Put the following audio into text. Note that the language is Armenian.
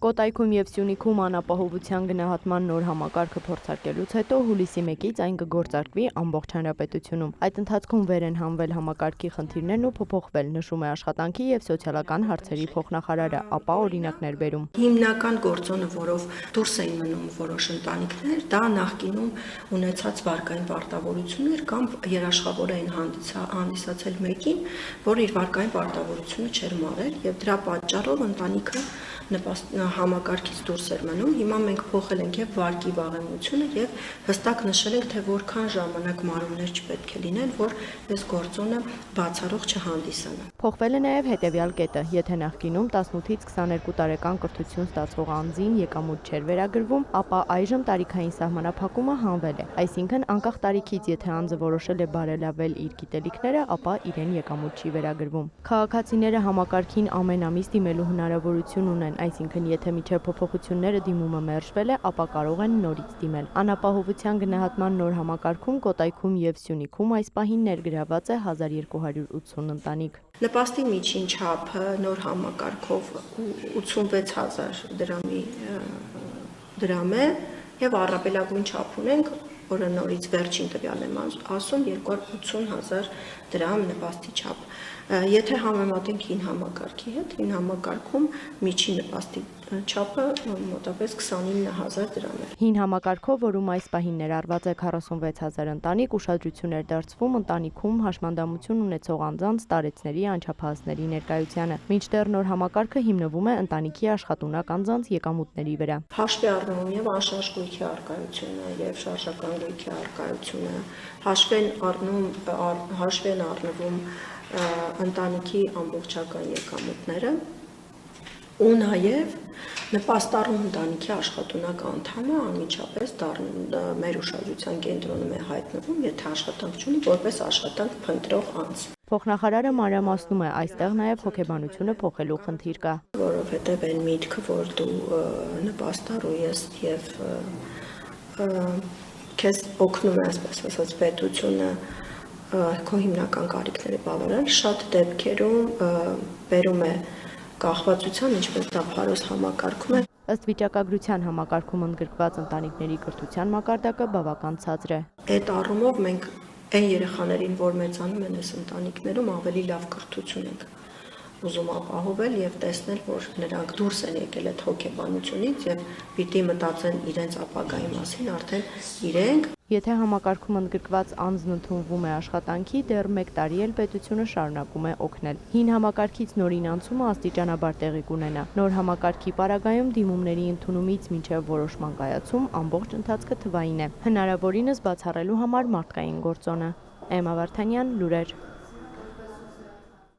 Կոտայքում և Սյունիքում անապահովության գնահատման նոր համակարգը փորձարկելուց հետո հուլիսի 1-ից այն կգործարկվի ամբողջ հանրապետությունում։ Այդ ընթացքում վեր են հանվել համակարգի խնդիրներն ու փոփոխվել, նշում է Աշխատանքի և սոցիալական հարցերի փոխնախարարը, ապա օրինակներ բերում։ Հիմնական գործոնը, որով դուրս էին մնում որոշ ընտանիքներ, դա նախկինում ունեցած վարկային պարտավորություններ կամ երաշխավոր էին հանդիսացել մեկին, որ իր վարկային պարտավորությունը չէր մարել եւ դրա պատճառով ընտանիքը համակարգից դուրս էր մնում։ Հիմա մենք փոխել ենք եւ վարկի վաղեմությունը եւ հստակ նշել ենք, թե որքան ժամանակ մարումներ չպետք է լինեն, որ այս գործոնը բացառող չհանդիսանա։ Փոխվել է նաեւ հետեւյալ կետը. եթե նախկինում 18-ից 22 տարեկան կրթություն ստացող անձին եկամուտ չէր վերագրվում, ապա այժմ տարիքային սահմանափակումը հանվել է։ Այսինքն անկախ տարիքից, եթե անձը որոշել է բարելավել իր գիտելիքները, ապա իրեն եկամուտ չի վերագրվում։ Քաղաքացիները համակարգին ամեն ամիս դիմելու հնարավորություն ունեն, այսինքն եթե միջև փոփոխությունները դիմումը մերժվել է, ապա կարող են նորից դիմել։ Անապահովության գնահատման նոր համակարգում Կոտայքում և Սյունիքում այս պահին ներգրաված է 1280 ընտանիք։ Նպաստի միջին չափը նոր համակարգով 86,000 դրամ է եւ առավելագույն չափ ունենք, որը նորից վերջին տվյալ եմ ասում, 280,000 դրամ նպաստի չափ։ Եթե համեմատենք հին համակարգի հետ, հին համակարգում միջին նպաստի չափը մոտավորապես 29,000 դրամ է։ Հին համակարգով, որում այս պահին ներառված է 46,000 ընտանիք, ուշադրություն էր դարձվում ընտանիքում հաշմանդամություն ունեցող անձանց տարեցների անչափահասների ներկայությանը, մինչդեռ նոր համակարգը հիմնվում է ընտանիքի աշխատունակ անձանց եկամուտների վրա։ Հաշվի առնում եւ անշարժ գույքի առկայությունը եւ շարժական գույքի առկայությունը, հաշվի են առնվում ընտանիքի ամբողջական եկամուտները ու նաև նպաստառում ընտանիքի աշխատունակ անդամը անմիջապես մեր ուշադրության կենտրոնում է հայտնվում, եթե աշխատանք չունի, որպես աշխատանք փնտրող անձ։ Փոխնախարարը մանրամասնում է, այստեղ նաև հոգեբանությունը փոխելու խնդիր կա։ Որովհետև այն միտքը, որ դու նպաստառու ես եւ քեզ օգնում է, այսպես ասած, պետությունը քո հիմնական կարիքները բավարարել, շատ դեպքերում բերում է կախվածության, ինչպես դա փարոս համակարգում է։ Ըստ վիճակագրության համակարգում ընդգրկված ընտանիքների կրթության մակարդակը բավական ցածր է։ Այդ առումով մենք այն երեխաներին, որ մեծանում են այս ընտանիքներում, ավելի լավ կրթություն ենք ուզում ապահովել եւ տեսնել, որ նրանք դուրս են եկել այդ հոգեբանությունից եւ պիտի մտածեն իրենց ապագայի մասին արդեն իրենք։ Եթե համակարգում ընդգրկված անձն ընդունվում է աշխատանքի, դեռ 1 տարի էլ պետությունը շարունակում է օգնել։ Հին համակարգից նորին անցումը աստիճանաբար տեղի կունենա։ Նոր համակարգի պարագայում դիմումների ընդունումից մինչև որոշման կայացում ամբողջ ընթացքը թվային է։ Հնարավորինս բացառելու համար մարդկային գործոն է։ Էմմա Վարդանյան, լուրեր։